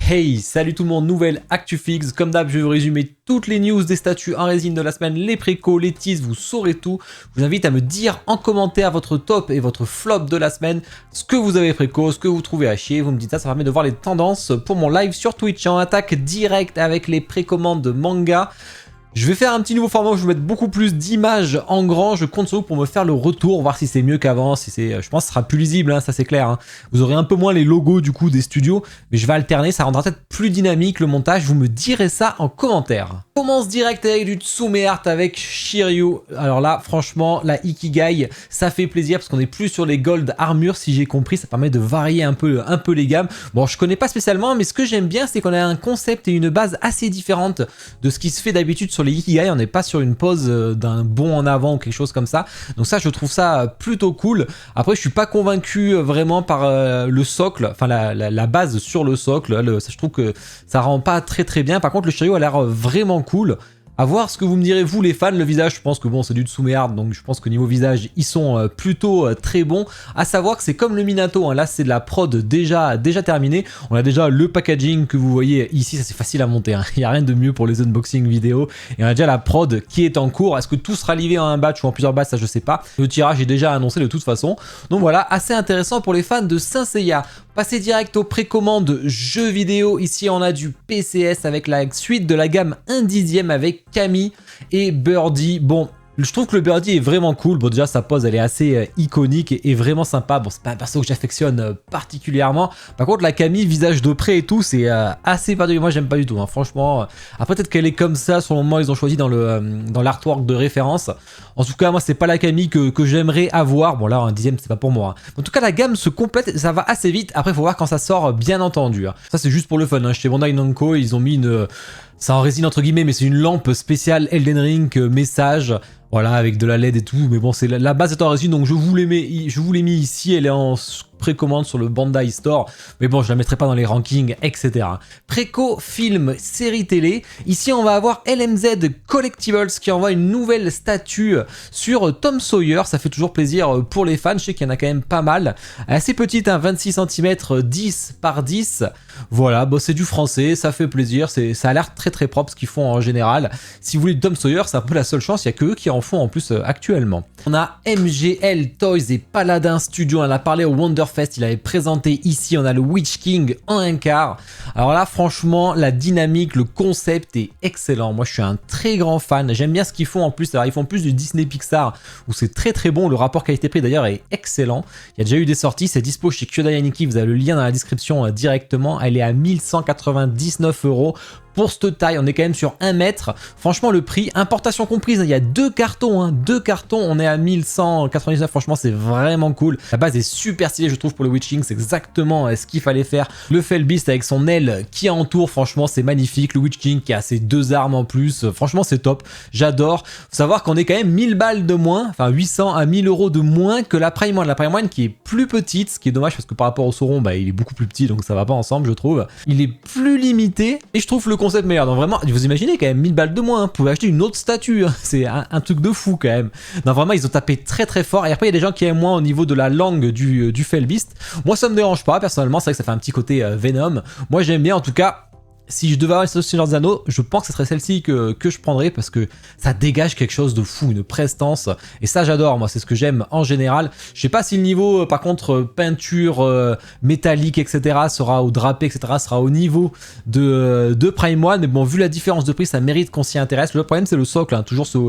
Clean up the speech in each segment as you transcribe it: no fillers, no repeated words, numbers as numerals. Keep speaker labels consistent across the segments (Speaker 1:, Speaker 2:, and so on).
Speaker 1: Hey, salut tout le monde, nouvelle ActuFix. Comme d'hab, je vais vous résumer toutes les news des statuts en résine de la semaine, les précos, les teases, vous saurez tout. Je vous invite à me dire en commentaire votre top et votre flop de la semaine, ce que vous avez préco, ce que vous trouvez à chier. Vous me dites ça permet de voir les tendances pour mon live sur Twitch. En attaque direct avec les précommandes de manga. Je vais faire un petit nouveau format où je vais mettre beaucoup plus d'images en grand. Je compte sur vous pour me faire le retour, voir si c'est mieux qu'avant. Si c'est, je pense que ce sera plus lisible, hein, ça c'est clair. Hein. Vous aurez un peu moins les logos du coup des studios, mais je vais alterner, ça rendra peut-être plus dynamique le montage. Vous me direz ça en commentaire. On commence direct avec du Tsume Art avec Shiryu. Alors là, franchement, la Ikigai, ça fait plaisir parce qu'on est plus sur les gold armures, si j'ai compris. Ça permet de varier un peu les gammes. Bon, je connais pas spécialement, mais ce que j'aime bien, c'est qu'on a un concept et une base assez différente de ce qui se fait d'habitude sur les Ikigai. On n'est pas sur une pose d'un bond en avant ou quelque chose comme ça. Donc ça, je trouve ça plutôt cool. Après, je suis pas convaincu vraiment par le socle, enfin la base sur le socle. Je trouve que ça rend pas très bien. Par contre, le Shiryu a l'air vraiment cool. À voir ce que vous me direz, vous les fans. Le visage, je pense que bon, c'est du Tsume Art, donc je pense que niveau visage, ils sont plutôt très bons. À savoir que c'est comme le Minato, hein. Là c'est de la prod déjà terminée. On a déjà le packaging que vous voyez ici, ça c'est facile à monter, hein. Il n'y a rien de mieux pour les unboxing vidéo. Et on a déjà la prod qui est en cours. Est-ce que tout sera livré en un batch ou en plusieurs batchs, ça je sais pas. Le tirage est déjà annoncé de toute façon. Donc voilà, assez intéressant pour les fans de Saint Seiya. Passer direct aux précommandes jeux vidéo. Ici on a du PCS avec la suite de la gamme 1/10 avec Camille et Birdie. Bon, je trouve que le Birdie est vraiment cool. Bon, déjà sa pose elle est assez iconique et vraiment sympa. Bon, c'est pas un perso que j'affectionne particulièrement. Par contre la Camille, visage de près et tout, c'est assez particulier. Moi j'aime pas du tout, hein. Franchement. Après peut-être qu'elle est comme ça sur le moment ils ont choisi dans l'artwork de référence. En tout cas moi c'est pas la Camille que j'aimerais avoir. Bon là un 10e c'est pas pour moi, hein. En tout cas la gamme se complète, ça va assez vite. Après faut voir quand ça sort, bien entendu, hein. Ça c'est juste pour le fun, hein. Chez Bandai Namco ils ont mis une... Ça en résine entre guillemets, mais c'est une lampe spéciale Elden Ring message. Voilà, avec de la LED et tout. Mais bon, c'est la base est en résine, donc je vous l'ai mis ici. Elle est en précommande sur le Bandai Store. Mais bon, je la mettrai pas dans les rankings, etc. Préco, film, série télé. Ici, on va avoir LMZ Collectibles qui envoie une nouvelle statue sur Tom Sawyer. Ça fait toujours plaisir pour les fans. Je sais qu'il y en a quand même pas mal. Assez petite, hein, 26 cm, 10 par 10. Voilà, bon, c'est du français, ça fait plaisir. Ça a l'air très propre ce qu'ils font en général. Si vous voulez Tom Sawyer, c'est un peu la seule chance. Il n'y a que eux qui en font en plus actuellement. On a MGL Toys et Paladin Studio. On en a parlé au Wonderfest. Il avait présenté ici. On a le Witch King en un quart. Alors là, franchement, la dynamique, le concept est excellent. Moi, je suis un très grand fan. J'aime bien ce qu'ils font en plus. Alors, ils font plus du Disney Pixar où c'est très bon. Le rapport qualité-prix d'ailleurs est excellent. Il y a déjà eu des sorties. C'est dispo chez Kyodai Aniki. Vous avez le lien dans la description directement. Elle est à 1199 €. Pour cette taille, on est quand même sur 1 mètre. Franchement, le prix, importation comprise, il y a 2 cartons, hein, 2 cartons, on est à 1199. Franchement, c'est vraiment cool. La base est super stylée, je trouve, pour le Witch King. C'est exactement ce qu'il fallait faire. Le Felbeast avec son aile qui entoure, franchement, c'est magnifique. Le Witch King qui a ses 2 armes en plus. Franchement, c'est top. J'adore. Faut savoir qu'on est quand même 1000 balles de moins, enfin 800 à 1000 € de moins que la Prime One. La Prime One qui est plus petite, ce qui est dommage parce que par rapport au Sauron, bah, il est beaucoup plus petit, donc ça va pas ensemble, je trouve. Il est plus limité et je trouve le concept meilleur. Donc vraiment, vous imaginez quand même 1000 balles de moins, hein. Vous pouvez acheter une autre statue, hein. C'est un truc de fou quand même. Non, vraiment, ils ont tapé très fort. Et après, il y a des gens qui aiment moins au niveau de la langue du Felbeast. Moi, ça me dérange pas, personnellement. C'est vrai que ça fait un petit côté Venom. Moi, j'aime bien, en tout cas. Si je devais avoir une statue Seigneur des Anneaux, je pense que ce serait celle-ci que je prendrais parce que ça dégage quelque chose de fou, une prestance. Et ça, j'adore, moi, c'est ce que j'aime en général. Je sais pas si le niveau, par contre, peinture métallique, etc., sera au drapé, etc., sera au niveau de Prime One. Mais bon, vu la différence de prix, ça mérite qu'on s'y intéresse. Le problème, c'est le socle, hein, toujours ce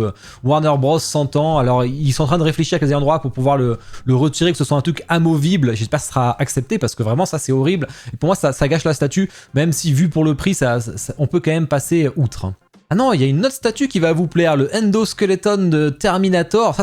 Speaker 1: Warner Bros. 100 ans. Alors, ils sont en train de réfléchir avec les endroits pour pouvoir le retirer, que ce soit un truc amovible. J'espère que ce sera accepté parce que vraiment, ça, c'est horrible. Et pour moi, ça gâche la statue, même si, vu pour le prix, on peut quand même passer outre. Ah non, il y a une autre statue qui va vous plaire, le Endoskeleton de Terminator.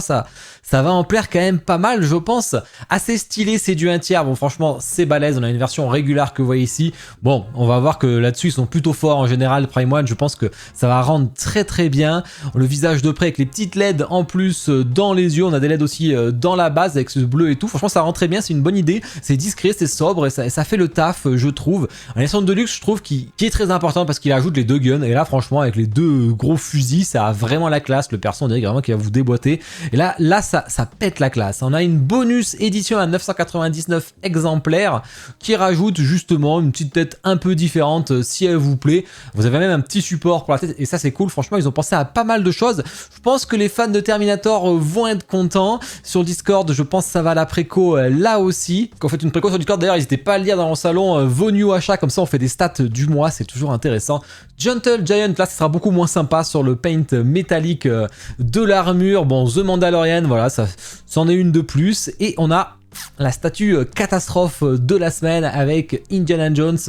Speaker 1: Ça va en plaire quand même pas mal, je pense. Assez stylé, c'est du 1/3. Bon, franchement, c'est balèze. On a une version régulière que vous voyez ici. Bon, on va voir que là-dessus, ils sont plutôt forts en général. Prime One, je pense que ça va rendre très bien. Le visage de près avec les petites LED en plus dans les yeux. On a des LED aussi dans la base avec ce bleu et tout. Franchement, ça rend très bien. C'est une bonne idée. C'est discret, c'est sobre et ça fait le taf, je trouve. Un version de luxe, je trouve, qui est très important parce qu'il ajoute les 2 guns. Et là, franchement, avec les deux gros fusils, ça a vraiment la classe, le perso on dirait vraiment qu'il va vous déboîter. Et là ça pète la classe. On a une bonus édition à 999 exemplaires qui rajoute justement une petite tête un peu différente si elle vous plaît. Vous avez même un petit support pour la tête et ça c'est cool, franchement ils ont pensé à pas mal de choses. Je pense que les fans de Terminator vont être contents. Sur le Discord, je pense que ça va à la préco là aussi. Quand vous faites une préco sur Discord, d'ailleurs n'hésitez pas à le lire dans mon salon, vos new achats, comme ça on fait des stats du mois, c'est toujours intéressant. Gentle Giant, là ce sera beaucoup moins sympa sur le paint métallique de l'armure. Bon, The Mandalorian, voilà, ça c'en est une de plus. Et on a la statue catastrophe de la semaine avec Indiana Jones.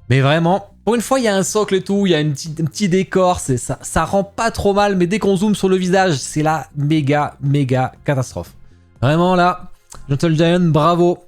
Speaker 1: Mais vraiment, pour une fois, il y a un socle et tout, il y a un petit décor, ça rend pas trop mal, mais dès qu'on zoome sur le visage, c'est la méga catastrophe. Vraiment là, Gentle Giant, bravo.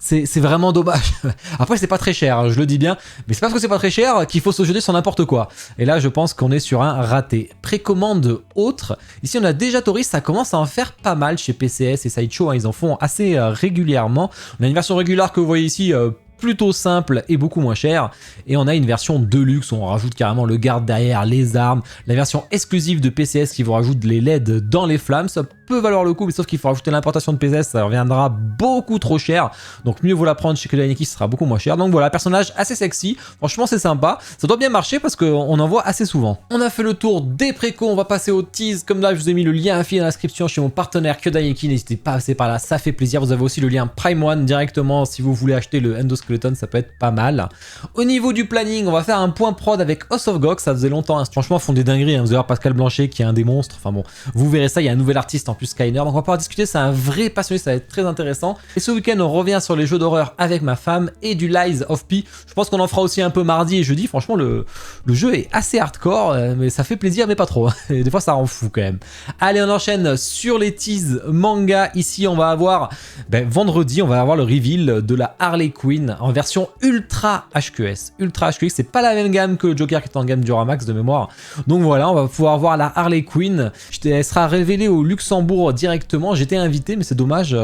Speaker 1: C'est vraiment dommage. Après, c'est pas très cher, hein, je le dis bien, mais c'est parce que c'est pas très cher qu'il faut se jeter sur n'importe quoi. Et là, je pense qu'on est sur un raté. Précommande autre. Ici, on a déjà Tourist, ça commence à en faire pas mal chez PCS et Sideshow, hein, ils en font assez régulièrement. On a une version régulière que vous voyez ici, plutôt simple et beaucoup moins cher. Et on a une version deluxe où on rajoute carrément le garde derrière, les armes. La version exclusive de PCS qui vous rajoute les LED dans les flammes. Ça peut valoir le coup, mais sauf qu'il faut rajouter l'importation de PCS, ça reviendra beaucoup trop cher. Donc mieux vaut la prendre chez Kodayaniki, ce sera beaucoup moins cher. Donc voilà, personnage assez sexy. Franchement, c'est sympa. Ça doit bien marcher parce qu'on en voit assez souvent. On a fait le tour des précos. On va passer au tease. Comme là, je vous ai mis le lien affilié dans la description chez mon partenaire Kodayaniki. N'hésitez pas à passer par là, ça fait plaisir. Vous avez aussi le lien Prime One directement si vous voulez acheter le Endoskeleton, ça peut être pas mal. Au niveau du planning, on va faire un point prod avec House of Gog. Ça faisait longtemps, hein. Franchement, ils font des dingueries, hein. Vous allez voir Pascal Blanchet qui est un des monstres. Enfin bon, vous verrez ça. Il y a un nouvel artiste en plus, Skyner. Donc on va pouvoir discuter. C'est un vrai passionné, ça va être très intéressant. Et ce week-end, on revient sur les jeux d'horreur avec ma femme et du Lies of P. Je pense qu'on en fera aussi un peu mardi et jeudi. Franchement, le jeu est assez hardcore, mais ça fait plaisir, mais pas trop. Et des fois, ça rend fou quand même. Allez, on enchaîne sur les teases manga. Ici, on va avoir vendredi, on va avoir le reveal de la Harley Quinn en version Ultra HQS. Ultra HQS, c'est pas la même gamme que Joker qui est en gamme Duramax de mémoire. Donc voilà, on va pouvoir voir la Harley Quinn. Elle sera révélée au Luxembourg directement. J'étais invité, mais c'est dommage.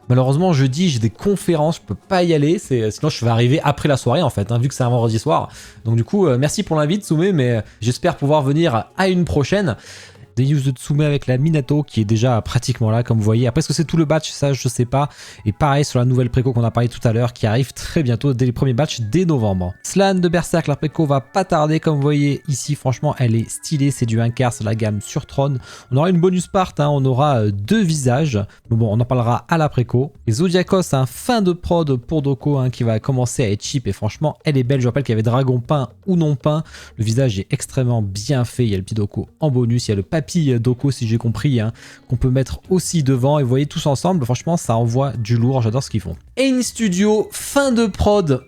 Speaker 1: Malheureusement, jeudi, j'ai des conférences, je peux pas y aller. Sinon, je vais arriver après la soirée en fait, hein, vu que c'est un vendredi soir. Donc du coup, merci pour l'invite, Soumé, mais j'espère pouvoir venir à une prochaine. Des news de Tsume avec la Minato qui est déjà pratiquement là comme vous voyez. Après est-ce que c'est tout le batch, ça je sais pas. Et pareil sur la nouvelle préco qu'on a parlé tout à l'heure qui arrive très bientôt dès les premiers batchs dès novembre. Slan de Berserk, la préco va pas tarder comme vous voyez ici. Franchement elle est stylée, c'est du 1 quart, c'est la gamme sur Tron. On aura une bonus part, hein, on aura deux visages. Mais bon on en parlera à la préco. Et Zodiacos, un fin de prod pour Doko, hein, qui va commencer à être cheap et franchement elle est belle. Je rappelle qu'il y avait dragon peint ou non peint. Le visage est extrêmement bien fait, il y a le petit Doko en bonus, il y a le papier Doko si j'ai compris, hein, qu'on peut mettre aussi devant et vous voyez tous ensemble, franchement ça envoie du lourd, j'adore ce qu'ils font. In Studio, fin de prod.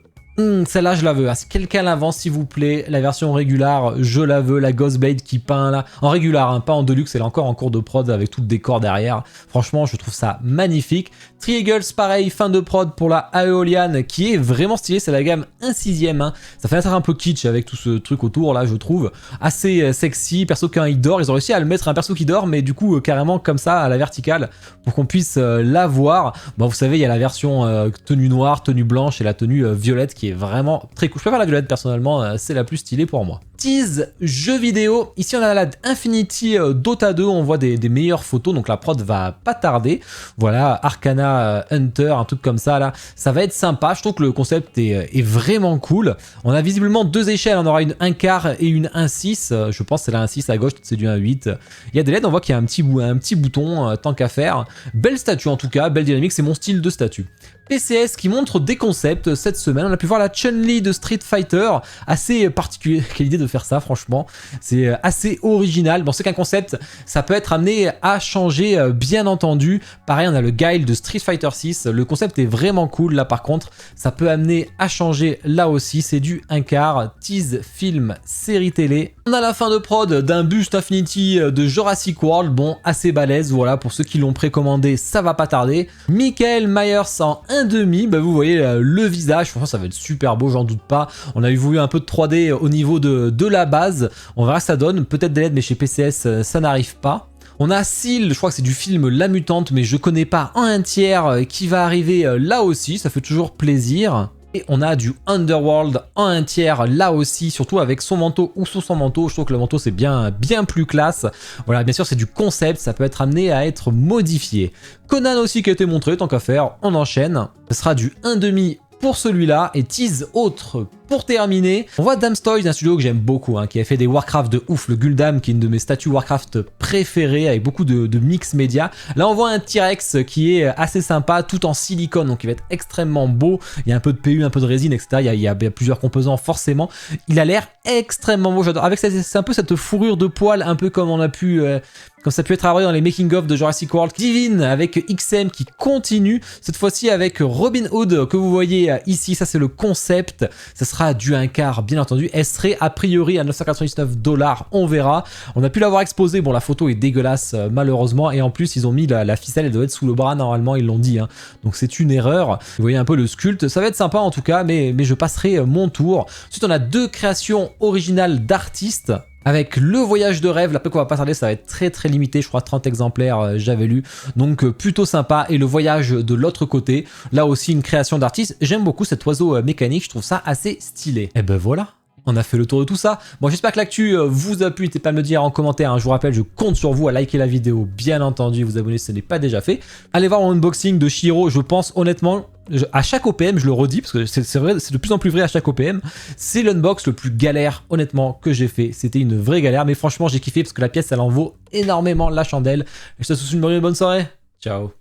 Speaker 1: Celle-là je la veux, hein. Si quelqu'un l'avance s'il vous plaît, la version régulière je la veux, la Ghostblade qui peint là, en régulière, hein, pas en deluxe, elle est encore en cours de prod avec tout le décor derrière, franchement je trouve ça magnifique. Triegles pareil, fin de prod pour la Aeolian qui est vraiment stylée, c'est la gamme 1/6, hein. Ça fait un peu kitsch avec tout ce truc autour là je trouve, assez sexy, perso quand il dort, ils ont réussi à le mettre un perso qui dort mais du coup carrément comme ça à la verticale pour qu'on puisse la voir. Bon vous savez il y a la version tenue noire, tenue blanche et la tenue violette qui est vraiment très cool. Je préfère la violette personnellement, c'est la plus stylée pour moi. Tease jeux vidéo, ici on a la Infinity Dota 2, on voit des meilleures photos, donc la prod va pas tarder. Voilà, Arcana Hunter, un truc comme ça là, ça va être sympa, je trouve que le concept est vraiment cool. On a visiblement deux échelles, on aura une 1 quart et une 1/6, je pense que c'est la 1/6 à gauche, c'est du 1/8. Il y a des LED, on voit qu'il y a un petit bouton, tant qu'à faire. Belle statue en tout cas, belle dynamique, c'est mon style de statue. PCS qui montre des concepts cette semaine. On a pu voir la Chun-Li de Street Fighter, assez particulier. Quelle idée de faire ça, franchement. C'est assez original. Bon, c'est qu'un concept, ça peut être amené à changer, bien entendu. Pareil, on a le Guile de Street Fighter 6. Le concept est vraiment cool. Là, par contre, ça peut amener à changer là aussi. C'est du 1 quart, tease, film, série télé. On a la fin de prod d'un buste Infinity de Jurassic World. Bon, assez balèze. Voilà, pour ceux qui l'ont précommandé, ça va pas tarder. Michael Myers en 1/2, vous voyez le visage, franchement ça va être super beau, j'en doute pas. On a voulu un peu de 3D au niveau de la base, on verra ce que ça donne, peut-être des LED mais chez PCS ça n'arrive pas. On a Seal, je crois que c'est du film La Mutante mais je connais pas en 1/3 qui va arriver là aussi, ça fait toujours plaisir. Et on a du Underworld en 1/3 là aussi, surtout avec son manteau ou sous son manteau. Je trouve que le manteau c'est bien plus classe. Voilà, bien sûr c'est du concept, ça peut être amené à être modifié. Conan aussi qui a été montré, tant qu'à faire, on enchaîne. Ce sera du 1/2 pour celui-là, et tease autre pour terminer. On voit Damned Toys, un studio que j'aime beaucoup, hein, qui a fait des Warcraft de ouf, le Gul'dam qui est une de mes statues Warcraft préférées avec beaucoup de mix média. Là on voit un T-Rex qui est assez sympa, tout en silicone, donc il va être extrêmement beau. Il y a un peu de PU, un peu de résine, etc. Il y a plusieurs composants forcément. Il a l'air extrêmement beau, j'adore. Avec c'est un peu cette fourrure de poil, un peu comme on a pu... comme ça a pu être abordé dans les making-of de Jurassic World. Divine avec XM qui continue, cette fois-ci avec Robin Hood que vous voyez ici, ça c'est le concept. Ça sera du 1/4 bien entendu. Elle serait a priori à 999 $, on verra. On a pu l'avoir exposé, bon la photo est dégueulasse malheureusement, et en plus ils ont mis la ficelle, elle doit être sous le bras normalement, ils l'ont dit, hein. Donc c'est une erreur. Vous voyez un peu le sculpte, ça va être sympa en tout cas, mais je passerai mon tour. Ensuite on a 2 créations originales d'artistes. Avec le voyage de rêve, là peu qu'on va pas tarder, ça va être très limité, je crois 30 exemplaires j'avais lu, donc plutôt sympa. Et le voyage de l'autre côté, là aussi une création d'artiste, j'aime beaucoup cet oiseau mécanique, je trouve ça assez stylé. Et ben voilà, on a fait le tour de tout ça. Bon, j'espère que l'actu vous a plu, n'hésitez pas à me le dire en commentaire, hein. Je vous rappelle, je compte sur vous à liker la vidéo, bien entendu, vous abonner si ce n'est pas déjà fait. Allez voir mon unboxing de Shiro, je pense honnêtement... à chaque OPM, je le redis, parce que c'est vrai, c'est de plus en plus vrai à chaque OPM, c'est l'unbox le plus galère, honnêtement, que j'ai fait. C'était une vraie galère, mais franchement, j'ai kiffé parce que la pièce, elle en vaut énormément la chandelle. Et je te souhaite une bonne soirée. Ciao.